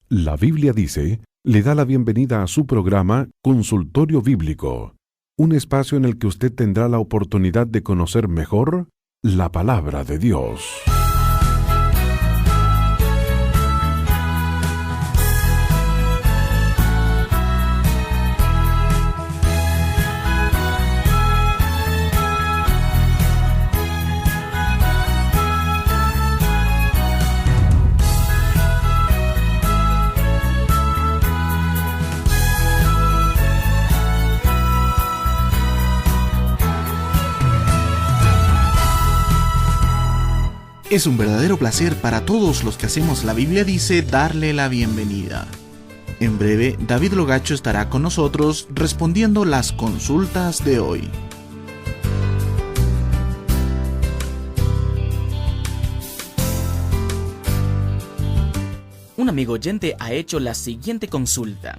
La Biblia dice, le da la bienvenida a su programa Consultorio Bíblico, un espacio en el que usted tendrá la oportunidad de conocer mejor la palabra de Dios. Es un verdadero placer para todos los que hacemos La Biblia Dice darle la bienvenida. En breve, David Logacho estará con nosotros respondiendo las consultas de hoy. Un amigo oyente ha hecho la siguiente consulta.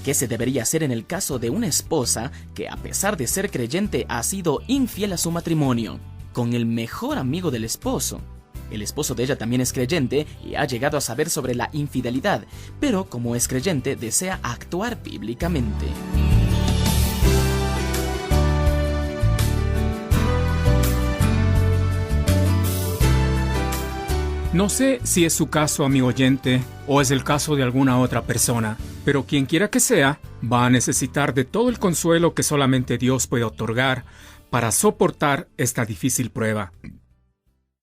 ¿Qué se debería hacer en el caso de una esposa que, a pesar de ser creyente, ha sido infiel a su matrimonio con el mejor amigo del esposo? El esposo de ella también es creyente y ha llegado a saber sobre la infidelidad, pero como es creyente desea actuar bíblicamente. No sé si es su caso, amigo oyente, o es el caso de alguna otra persona, pero quien quiera que sea, va a necesitar de todo el consuelo que solamente Dios puede otorgar para soportar esta difícil prueba.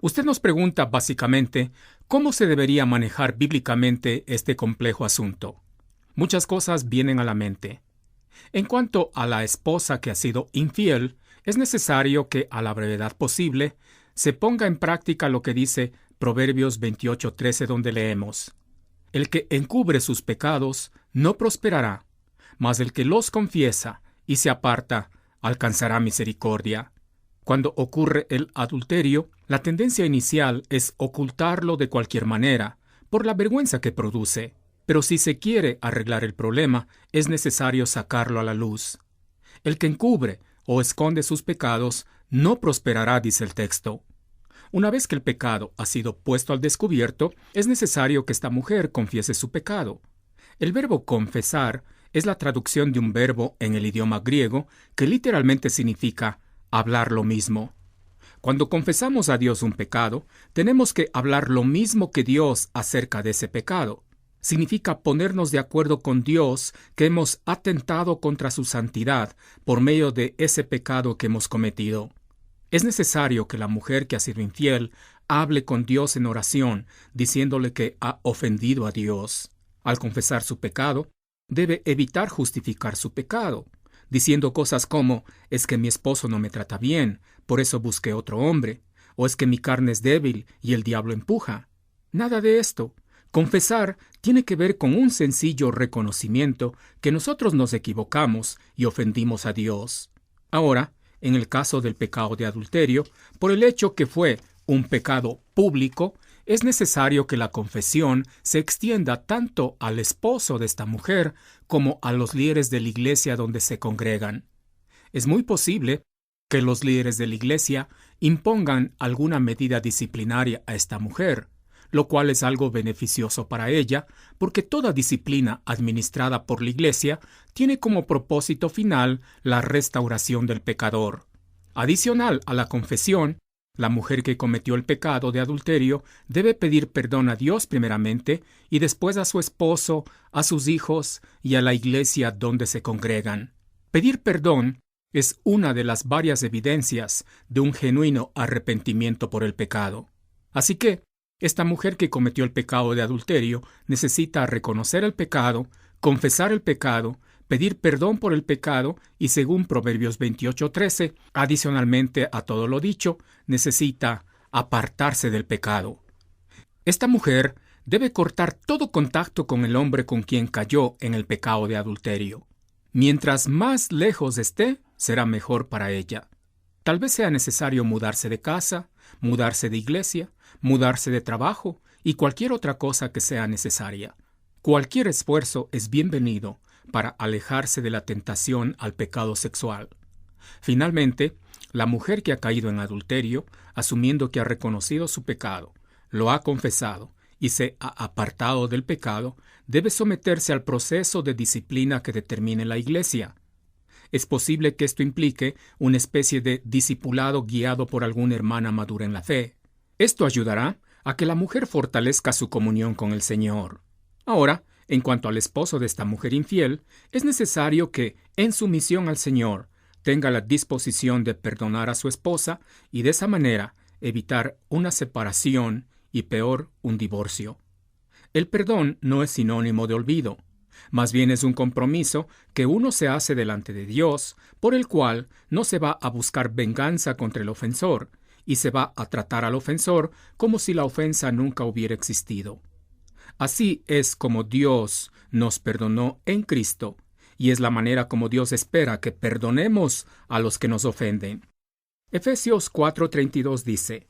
Usted nos pregunta básicamente cómo se debería manejar bíblicamente este complejo asunto. Muchas cosas vienen a la mente. En cuanto a la esposa que ha sido infiel, es necesario que, a la brevedad posible, se ponga en práctica lo que dice Proverbios 28:13, donde leemos: El que encubre sus pecados no prosperará, mas el que los confiesa y se aparta alcanzará misericordia. Cuando ocurre el adulterio, la tendencia inicial es ocultarlo de cualquier manera, por la vergüenza que produce. Pero si se quiere arreglar el problema, es necesario sacarlo a la luz. El que encubre o esconde sus pecados no prosperará, dice el texto. Una vez que el pecado ha sido puesto al descubierto, es necesario que esta mujer confiese su pecado. El verbo confesar es la traducción de un verbo en el idioma griego que literalmente significa hablar lo mismo. Cuando confesamos a Dios un pecado, tenemos que hablar lo mismo que Dios acerca de ese pecado. Significa ponernos de acuerdo con Dios que hemos atentado contra su santidad por medio de ese pecado que hemos cometido. Es necesario que la mujer que ha sido infiel hable con Dios en oración, diciéndole que ha ofendido a Dios. Al confesar su pecado, debe evitar justificar su pecado, diciendo cosas como: es que mi esposo no me trata bien, por eso busqué otro hombre, o es que mi carne es débil y el diablo empuja. Nada de esto. Confesar tiene que ver con un sencillo reconocimiento que nosotros nos equivocamos y ofendimos a Dios. Ahora, en el caso del pecado de adulterio, por el hecho que fue un pecado público, es necesario que la confesión se extienda tanto al esposo de esta mujer como a los líderes de la iglesia donde se congregan. Es muy posible que los líderes de la iglesia impongan alguna medida disciplinaria a esta mujer, lo cual es algo beneficioso para ella, porque toda disciplina administrada por la iglesia tiene como propósito final la restauración del pecador. Adicional a la confesión, la mujer que cometió el pecado de adulterio debe pedir perdón a Dios primeramente y después a su esposo, a sus hijos y a la iglesia donde se congregan. Pedir perdón es una de las varias evidencias de un genuino arrepentimiento por el pecado. Así que, esta mujer que cometió el pecado de adulterio necesita reconocer el pecado, confesar el pecado, pedir perdón por el pecado y, según Proverbios 28:13, adicionalmente a todo lo dicho, necesita apartarse del pecado. Esta mujer debe cortar todo contacto con el hombre con quien cayó en el pecado de adulterio. Mientras más lejos esté, será mejor para ella. Tal vez sea necesario mudarse de casa, mudarse de iglesia, mudarse de trabajo y cualquier otra cosa que sea necesaria. Cualquier esfuerzo es bienvenido para alejarse de la tentación al pecado sexual. Finalmente, la mujer que ha caído en adulterio, asumiendo que ha reconocido su pecado, lo ha confesado y se ha apartado del pecado, debe someterse al proceso de disciplina que determine la Iglesia. Es posible que esto implique una especie de discipulado guiado por alguna hermana madura en la fe. Esto ayudará a que la mujer fortalezca su comunión con el Señor. Ahora, en cuanto al esposo de esta mujer infiel, es necesario que, en sumisión al Señor, tenga la disposición de perdonar a su esposa y de esa manera evitar una separación y peor, un divorcio. El perdón no es sinónimo de olvido. Más bien es un compromiso que uno se hace delante de Dios, por el cual no se va a buscar venganza contra el ofensor, y se va a tratar al ofensor como si la ofensa nunca hubiera existido. Así es como Dios nos perdonó en Cristo, y es la manera como Dios espera que perdonemos a los que nos ofenden. Efesios 4:32 dice: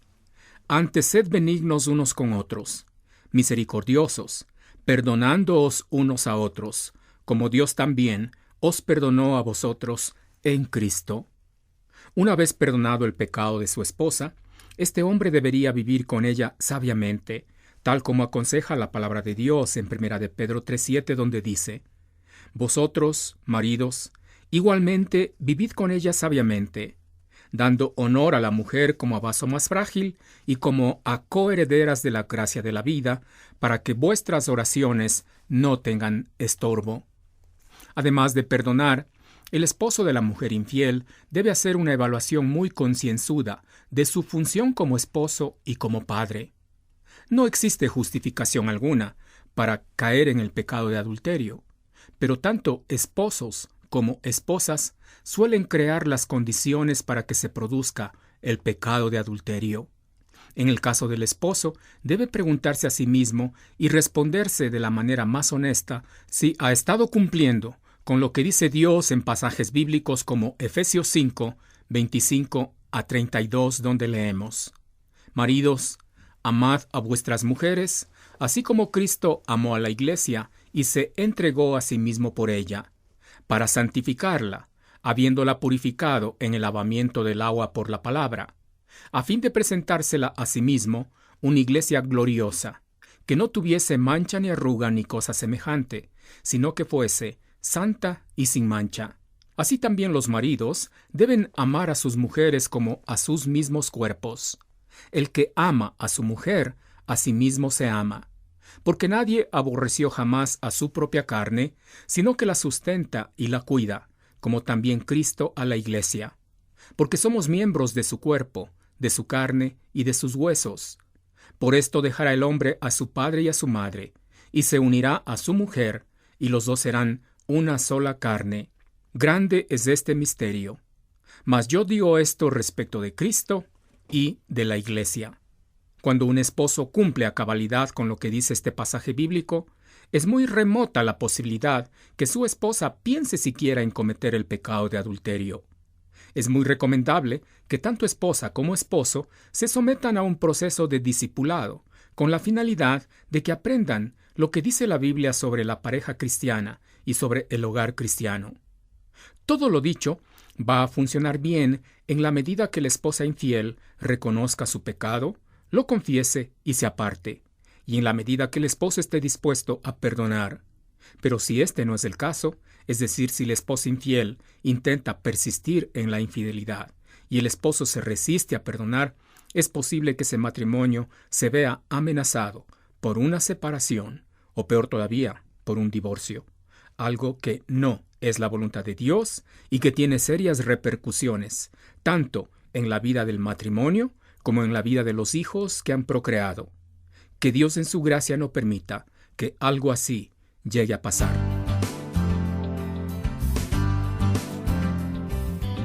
Antes sed benignos unos con otros, misericordiosos, perdonándoos unos a otros, como Dios también os perdonó a vosotros en Cristo. Una vez perdonado el pecado de su esposa, este hombre debería vivir con ella sabiamente, tal como aconseja la palabra de Dios en 1 de Pedro 3:7, donde dice: Vosotros, maridos, igualmente vivid con ella sabiamente, dando honor a la mujer como a vaso más frágil y como a coherederas de la gracia de la vida, para que vuestras oraciones no tengan estorbo. Además de perdonar, el esposo de la mujer infiel debe hacer una evaluación muy concienzuda de su función como esposo y como padre. No existe justificación alguna para caer en el pecado de adulterio, pero tanto esposos como esposas suelen crear las condiciones para que se produzca el pecado de adulterio. En el caso del esposo, debe preguntarse a sí mismo y responderse de la manera más honesta si ha estado cumpliendo con lo que dice Dios en pasajes bíblicos como Efesios 5, 25 a 32, donde leemos: Maridos, amad a vuestras mujeres, así como Cristo amó a la Iglesia y se entregó a sí mismo por ella, para santificarla, habiéndola purificado en el lavamiento del agua por la palabra, a fin de presentársela a sí mismo una iglesia gloriosa, que no tuviese mancha ni arruga ni cosa semejante, sino que fuese santa y sin mancha. Así también los maridos deben amar a sus mujeres como a sus mismos cuerpos. El que ama a su mujer, a sí mismo se ama, porque nadie aborreció jamás a su propia carne, sino que la sustenta y la cuida, como también Cristo a la Iglesia, porque somos miembros de su cuerpo, de su carne y de sus huesos. Por esto dejará el hombre a su padre y a su madre, y se unirá a su mujer, y los dos serán una sola carne. Grande es este misterio. Mas yo digo esto respecto de Cristo y de la Iglesia. Cuando un esposo cumple a cabalidad con lo que dice este pasaje bíblico, es muy remota la posibilidad que su esposa piense siquiera en cometer el pecado de adulterio. Es muy recomendable que tanto esposa como esposo se sometan a un proceso de discipulado, con la finalidad de que aprendan lo que dice la Biblia sobre la pareja cristiana y sobre el hogar cristiano. Todo lo dicho va a funcionar bien en la medida que la esposa infiel reconozca su pecado, lo confiese y se aparte, y en la medida que el esposo esté dispuesto a perdonar. Pero si este no es el caso, es decir, si la esposa infiel intenta persistir en la infidelidad y el esposo se resiste a perdonar, es posible que ese matrimonio se vea amenazado por una separación o, peor todavía, por un divorcio, algo que no es la voluntad de Dios y que tiene serias repercusiones, tanto en la vida del matrimonio como en la vida de los hijos que han procreado. Que Dios en su gracia no permita que algo así llegue a pasar.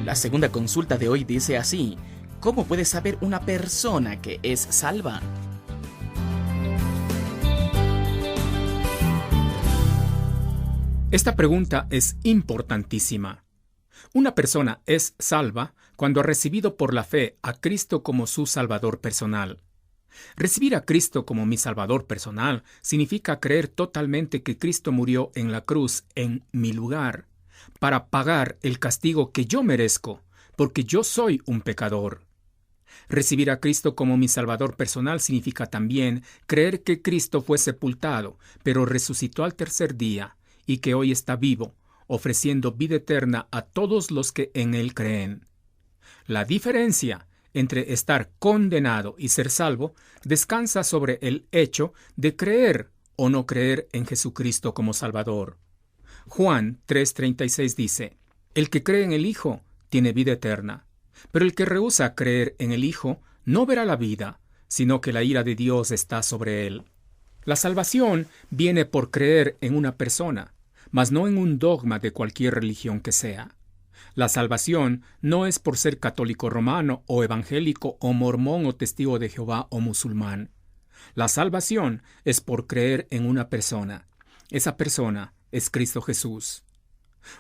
La segunda consulta de hoy dice así: ¿cómo puede saber una persona que es salva? Esta pregunta es importantísima. Una persona es salva cuando ha recibido por la fe a Cristo como su Salvador personal. Recibir a Cristo como mi Salvador personal significa creer totalmente que Cristo murió en la cruz en mi lugar, para pagar el castigo que yo merezco, porque yo soy un pecador. Recibir a Cristo como mi Salvador personal significa también creer que Cristo fue sepultado, pero resucitó al tercer día, y que hoy está vivo, ofreciendo vida eterna a todos los que en Él creen. La diferencia entre estar condenado y ser salvo descansa sobre el hecho de creer o no creer en Jesucristo como Salvador. Juan 3:36 dice: El que cree en el Hijo tiene vida eterna, pero el que rehúsa creer en el Hijo no verá la vida, sino que la ira de Dios está sobre él. La salvación viene por creer en una persona, mas no en un dogma de cualquier religión que sea. La salvación no es por ser católico romano o evangélico o mormón o testigo de Jehová o musulmán. La salvación es por creer en una persona. Esa persona es Cristo Jesús.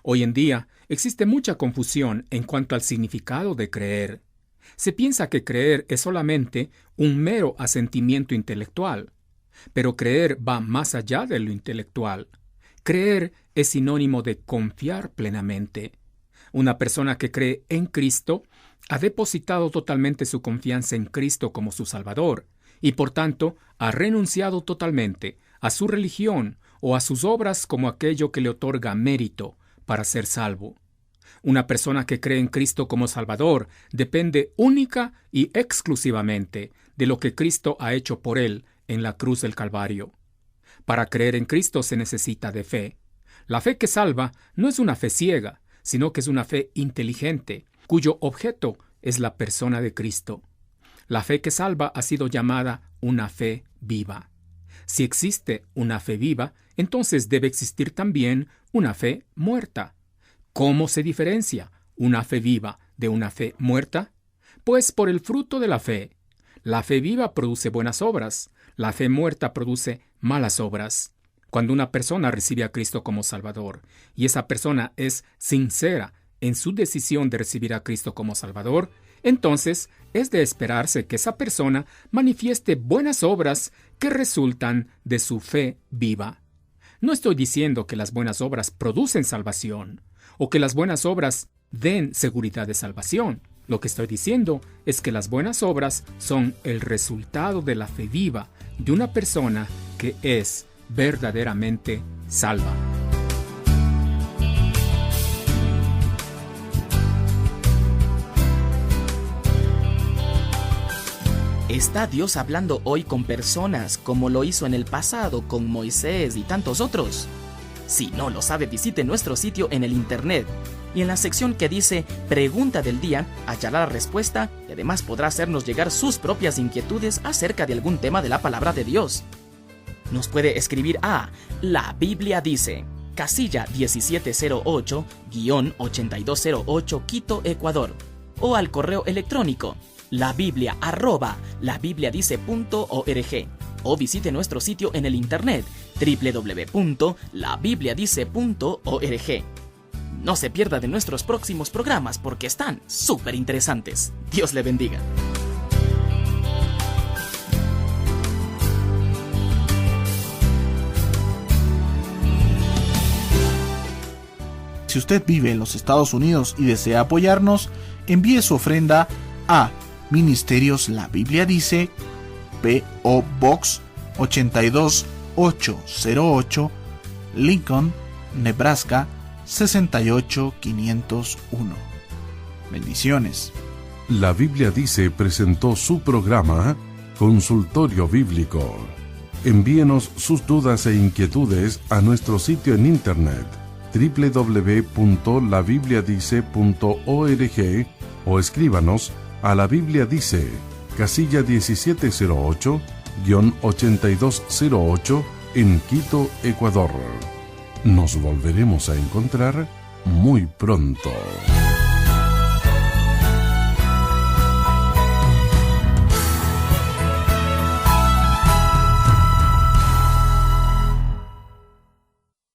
Hoy en día existe mucha confusión en cuanto al significado de creer. Se piensa que creer es solamente un mero asentimiento intelectual, pero creer va más allá de lo intelectual. Creer es sinónimo de confiar plenamente. Una persona que cree en Cristo ha depositado totalmente su confianza en Cristo como su Salvador y por tanto ha renunciado totalmente a su religión o a sus obras como aquello que le otorga mérito para ser salvo. Una persona que cree en Cristo como Salvador depende única y exclusivamente de lo que Cristo ha hecho por él en la cruz del Calvario. Para creer en Cristo se necesita de fe. La fe que salva no es una fe ciega, sino que es una fe inteligente, cuyo objeto es la persona de Cristo. La fe que salva ha sido llamada una fe viva. Si existe una fe viva, entonces debe existir también una fe muerta. ¿Cómo se diferencia una fe viva de una fe muerta? Pues por el fruto de la fe. La fe viva produce buenas obras, la fe muerta produce malas obras. Cuando una persona recibe a Cristo como Salvador, y esa persona es sincera en su decisión de recibir a Cristo como Salvador, entonces es de esperarse que esa persona manifieste buenas obras que resultan de su fe viva. No estoy diciendo que las buenas obras producen salvación, o que las buenas obras den seguridad de salvación. Lo que estoy diciendo es que las buenas obras son el resultado de la fe viva de una persona que es verdaderamente salva. ¿Está Dios hablando hoy con personas como lo hizo en el pasado con Moisés y tantos otros? Si no lo sabe, visite nuestro sitio en el internet y en la sección que dice Pregunta del Día hallará la respuesta y además podrá hacernos llegar sus propias inquietudes acerca de algún tema de la palabra de Dios. Nos puede escribir a La Biblia Dice, casilla 1708-8208 Quito, Ecuador, o al correo electrónico labiblia@labibliadice.org, o visite nuestro sitio en el internet www.labibliadice.org. No se pierda de nuestros próximos programas porque están súper interesantes. Dios le bendiga. Si usted vive en los Estados Unidos y desea apoyarnos, envíe su ofrenda a Ministerios La Biblia Dice, P.O. Box 82808, Lincoln, Nebraska 68501. Bendiciones. La Biblia Dice presentó su programa Consultorio Bíblico. Envíenos sus dudas e inquietudes a nuestro sitio en internet www.labibliadice.org o escríbanos a La Biblia Dice, casilla 1708-8208 en Quito, Ecuador. Nos volveremos a encontrar muy pronto.